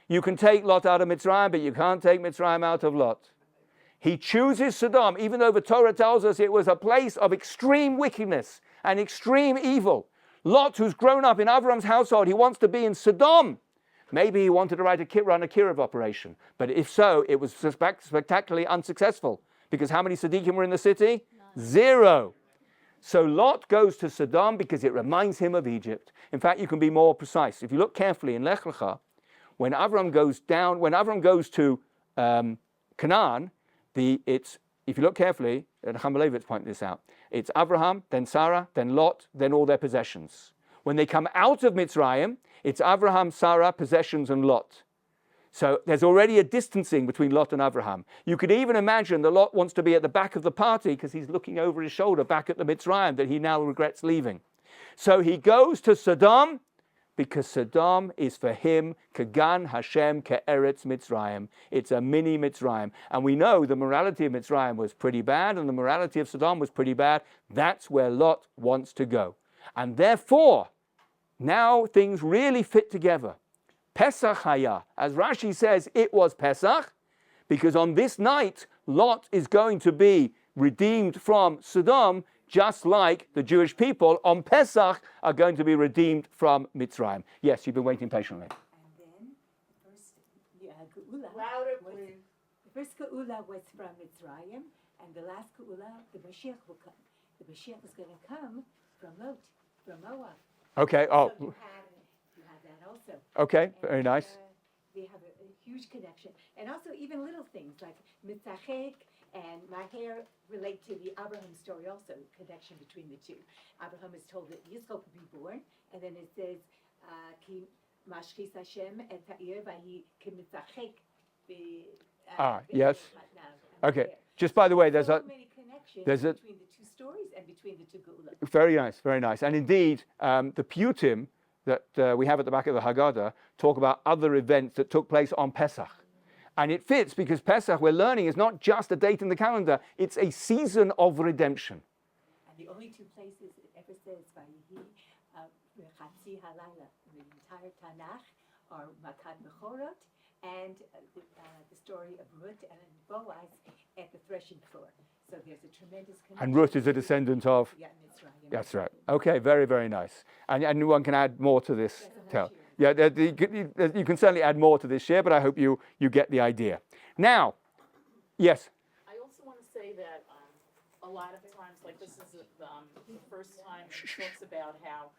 You can take Lot out of Mitzrayim, but you can't take Mitzrayim out of Lot. He chooses Sodom, even though the Torah tells us it was a place of extreme wickedness and extreme evil. Lot, who's grown up in Avram's household, he wants to be in Sodom. Maybe he wanted to run a Kiruv operation. But if so, it was spectacularly unsuccessful. Because how many Tzaddikim were in the city? 0. So Lot goes to Sodom because it reminds him of Egypt. In fact, you can be more precise. If you look carefully in Lech Lecha, when Avram goes to Canaan, if you look carefully, and Chaim pointed this out, it's Abraham, then Sarah, then Lot, then all their possessions. When they come out of Mitzrayim, it's Abraham, Sarah, possessions, and Lot. So there's already a distancing between Lot and Abraham. You could even imagine that Lot wants to be at the back of the party because he's looking over his shoulder back at the Mitzrayim that he now regrets leaving. So he goes to Sodom because Sodom is for him Kagan Hashem Ke'eretz Mitzrayim. It's a mini Mitzrayim. And we know the morality of Mitzrayim was pretty bad and the morality of Sodom was pretty bad. That's where Lot wants to go. And therefore, now things really fit together. Pesach Haya, as Rashi says, it was Pesach, because on this night, Lot is going to be redeemed from Sodom, just like the Jewish people on Pesach are going to be redeemed from Mitzrayim. Yes, you've been waiting patiently. And then the first Geula was from Mitzrayim, and the last Geula, the Mashiach will come. The Mashiach is going to come from Lot, from Moab. Okay. So you have that also. Okay. Very nice. They have a huge connection, and also even little things like Mitzachek and Maher relate to the Abraham story also, connection between the two. Abraham is told that Yitzchak will be born, and then it says, Ki Mashchis Hashem et ha'ir vahi k'mitzachek yes. Okay. Just by the way, there's so many connections a- between the two stories and between the two geulah. very nice, very nice. And indeed, the Piyutim that we have at the back of the Haggadah talk about other events that took place on Pesach. And it fits because Pesach, we're learning, is not just a date in the calendar, it's a season of redemption. And the only two places it ever says Vayihi Chatzi Halayla in the entire Tanakh are Makat Bechorot and the story of Ruth and Boaz at the threshing floor. So there's a tremendous connection. And Ruth is a descendant of... Yeah, Mitzrayim. That's right. Okay, very, very nice. And one can add more to this. Tell. Yeah, you can certainly add more to this share, but I hope you get the idea. Now, yes? I also want to say that a lot of times, like this is the first time it talks about how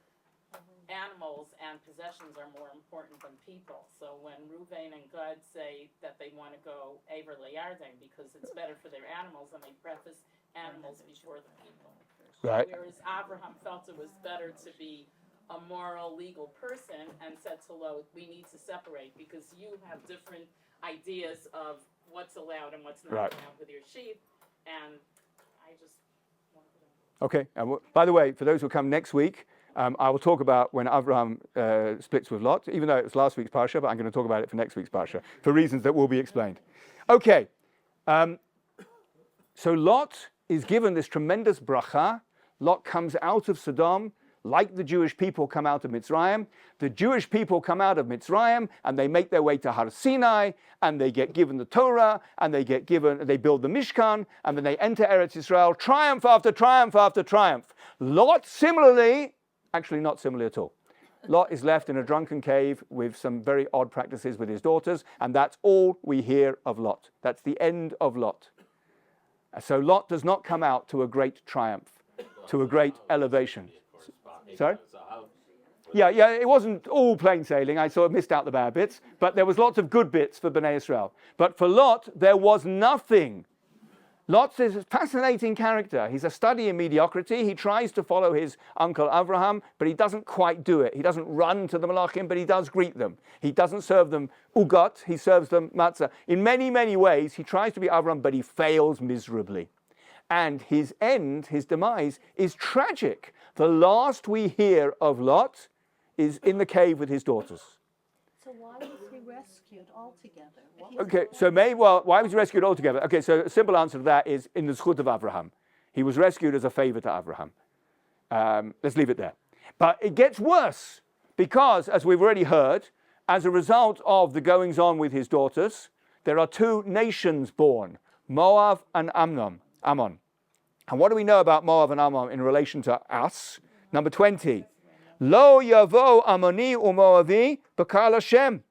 animals and possessions are more important than people. So when Reuven and Gad say that they want to go Aver LeYarden because it's better for their animals, and they preface animals before the people. Right. Whereas Abraham felt it was better to be a moral, legal person and said to Lot, we need to separate because you have different ideas of what's allowed and what's not Right. allowed with your sheep. And I just wanted to... Okay. And by the way, for those who come next week, I will talk about when Abraham splits with Lot, even though it was last week's parsha, but I'm going to talk about it for next week's parsha for reasons that will be explained. Okay. So Lot is given this tremendous bracha. Lot comes out of Sodom like the Jewish people come out of Mitzrayim. The Jewish people come out of Mitzrayim and they make their way to Har Sinai and they get given the Torah and they build the Mishkan and then they enter Eretz Yisrael, triumph after triumph after triumph. Lot similarly, actually not similarly at all. Lot is left in a drunken cave with some very odd practices with his daughters, and that's all we hear of Lot. That's the end of Lot. So Lot does not come out to a great triumph, to a great elevation. Sorry? Yeah, it wasn't all plain sailing. I sort of missed out the bad bits, but there was lots of good bits for Bnei Israel. But for Lot, there was nothing. Lot is a fascinating character. He's a study in mediocrity. He tries to follow his uncle Avraham, but he doesn't quite do it. He doesn't run to the Malachim, but he does greet them. He doesn't serve them ugot, he serves them matzah. In many, many ways, he tries to be Avraham, but he fails miserably. And his end, his demise, is tragic. The last we hear of Lot is in the cave with his daughters. So why was he rescued altogether? Okay, so why was he rescued altogether? Okay, so a simple answer to that is in the zchut of Abraham. He was rescued as a favor to Abraham. Let's leave it there. But it gets worse because, as we've already heard, as a result of the goings on with his daughters, there are two nations born, Moab and Ammon. And what do we know about Moab and Ammon in relation to us? Number 20. Lo yavo Ammoni u'Moavi b'kal Hashem.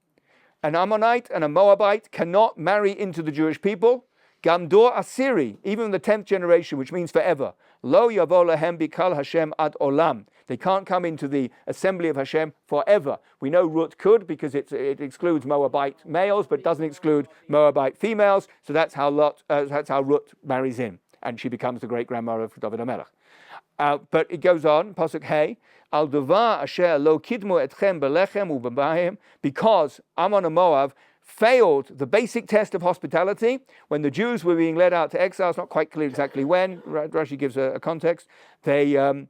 An Ammonite and a Moabite cannot marry into the Jewish people. Gamdor Asiri, even the 10th generation, which means forever. Lo yavo lahem b'kal Hashem ad olam. They can't come into the assembly of Hashem forever. We know Ruth could because it excludes Moabite males, but doesn't exclude Moabite females. So that's how Ruth marries in, and she becomes the great grandmother of David HaMelech. But it goes on, Pasuk Hey, Al Dava Asher Lo Kidmu Etchem Belechem U'B'Bayim, because Ammon and Moab failed the basic test of hospitality when the Jews were being led out to exile. It's not quite clear exactly when. Rashi gives a context. Moab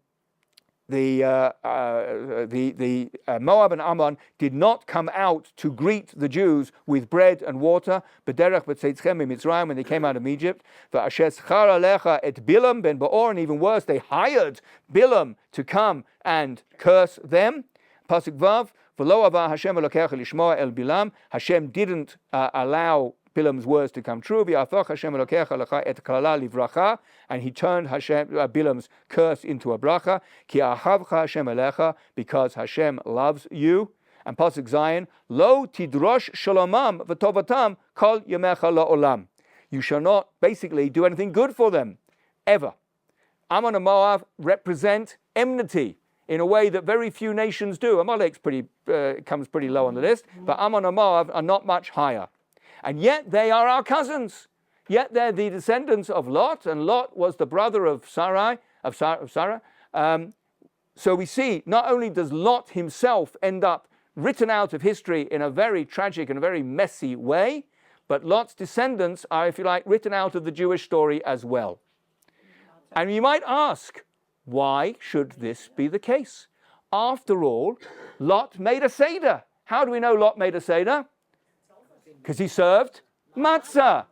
and Ammon did not come out to greet the Jews with bread and water. B'derech b'tzeitchem Mitzrayim, when they came out of Egypt. V'asher schar alecha et Bilam ben Baor, and even worse, they hired Bilam to come and curse them. Pasuk Vav. V'lo ava Hashem elokecha lishmoa el Bilam. Hashem didn't allow Bilam's words to come true. V'yafach Hashem elokecha lecha et klala livracha, and he turned Bilam's curse into a bracha. Ki ahavcha Hashem elecha, because Hashem loves you. And Pasuk Zion, lo tidrosh shalomam v'tovatam kol yemecha la'olam. You shall not basically do anything good for them, ever. Ammon and Moab represent enmity in a way that very few nations do. Amalek's comes pretty low on the list, but Ammon and Moab are not much higher. And yet they are our cousins. Yet they're the descendants of Lot, and Lot was the brother of Sarah. So we see, not only does Lot himself end up written out of history in a very tragic and a very messy way, but Lot's descendants are, if you like, written out of the Jewish story as well. And you might ask, why should this be the case? After all, Lot made a Seder. How do we know Lot made a Seder? Because he served matzah.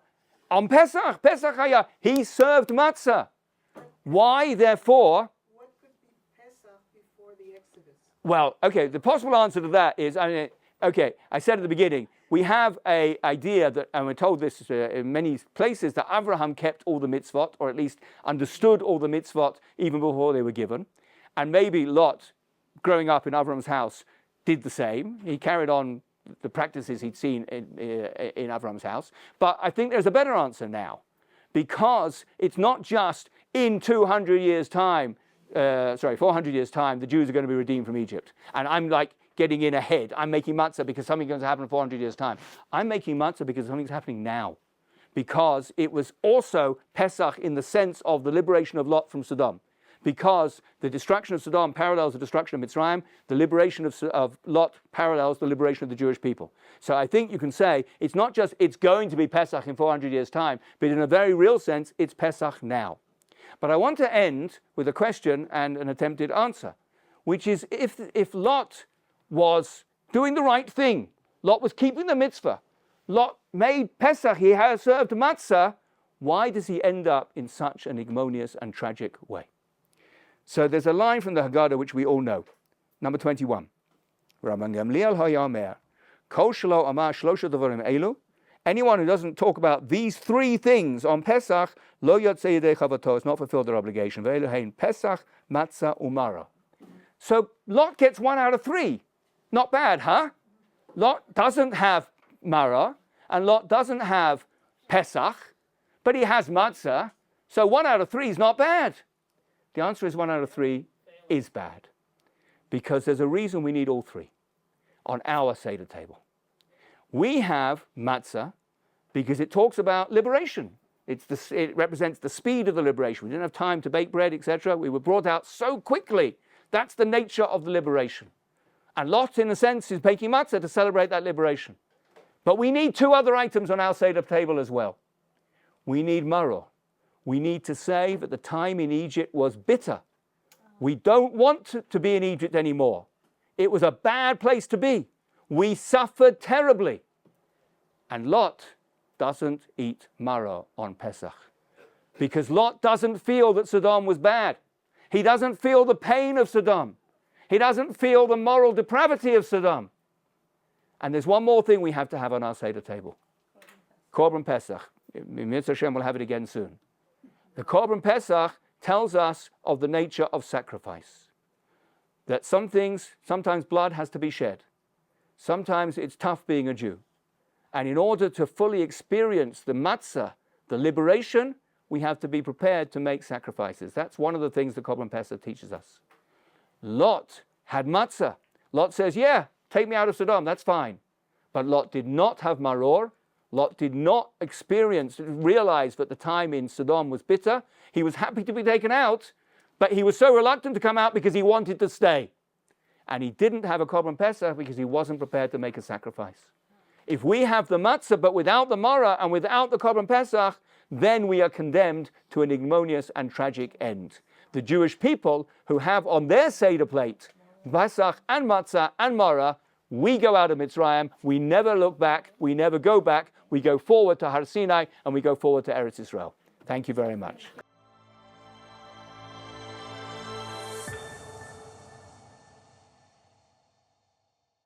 On Pesach, Pesach Hayah, he served matzah. Why, therefore? What could be Pesach before the Exodus? Well, okay, the possible answer to that is, I said at the beginning, we have an idea that, and we're told this in many places, that Abraham kept all the mitzvot, or at least understood all the mitzvot even before they were given. And maybe Lot, growing up in Abraham's house, did the same. He carried on the practices he'd seen in Abraham's house. But I think there's a better answer now, because it's not just in 400 years' time, the Jews are going to be redeemed from Egypt. And I'm like getting in ahead. I'm making matzah because something's going to happen in 400 years' time. I'm making matzah because something's happening now. Because it was also Pesach in the sense of the liberation of Lot from Sodom. Because the destruction of Sodom parallels the destruction of Mitzrayim, the liberation of Lot parallels the liberation of the Jewish people. So I think you can say it's not just it's going to be Pesach in 400 years' time, but in a very real sense, it's Pesach now. But I want to end with a question and an attempted answer, which is if Lot was doing the right thing, Lot was keeping the mitzvah, Lot made Pesach, he has served matzah, why does he end up in such an ignominious and tragic way? So there's a line from the Haggadah which we all know. Number 21. Anyone who doesn't talk about these three things on Pesach, lo yotzei yedei chavato, has not fulfilled their obligation. Pesach, matzah, umara. So Lot gets 1 out of 3. Not bad, huh? Lot doesn't have Marah, and Lot doesn't have Pesach, but he has matzah. So 1 out of 3 is not bad. The answer is 1 out of 3 is bad, because there's a reason we need all 3 on our Seder table. We have matzah because it talks about liberation. It represents the speed of the liberation. We didn't have time to bake bread, etc. We were brought out so quickly. That's the nature of the liberation. And Lot, in a sense, is baking matzah to celebrate that liberation. But we need 2 other items on our Seder table as well. We need maror. We need to say that the time in Egypt was bitter. We don't want to be in Egypt anymore. It was a bad place to be. We suffered terribly. And Lot doesn't eat maror on Pesach, because Lot doesn't feel that Sodom was bad. He doesn't feel the pain of Sodom. He doesn't feel the moral depravity of Sodom. And there's one more thing we have to have on our Seder table. Korban Pesach. Mitzvah Hashem will have it again soon. The Korban Pesach tells us of the nature of sacrifice. That some things, sometimes blood has to be shed. Sometimes it's tough being a Jew. And in order to fully experience the matzah, the liberation, we have to be prepared to make sacrifices. That's one of the things the Korban Pesach teaches us. Lot had matzah. Lot says, yeah, take me out of Sodom, that's fine. But Lot did not have maror. Lot did not realize that the time in Sodom was bitter. He was happy to be taken out, but he was so reluctant to come out because he wanted to stay. And he didn't have a Korban Pesach because he wasn't prepared to make a sacrifice. If we have the matzah but without the maror and without the Korban Pesach, then we are condemned to an ignominious and tragic end. The Jewish people who have on their Seder plate Pesach and matzah and maror, we go out of Mitzrayim, we never look back, we never go back, we go forward to Har Sinai and we go forward to Eretz Yisrael. Thank you very much.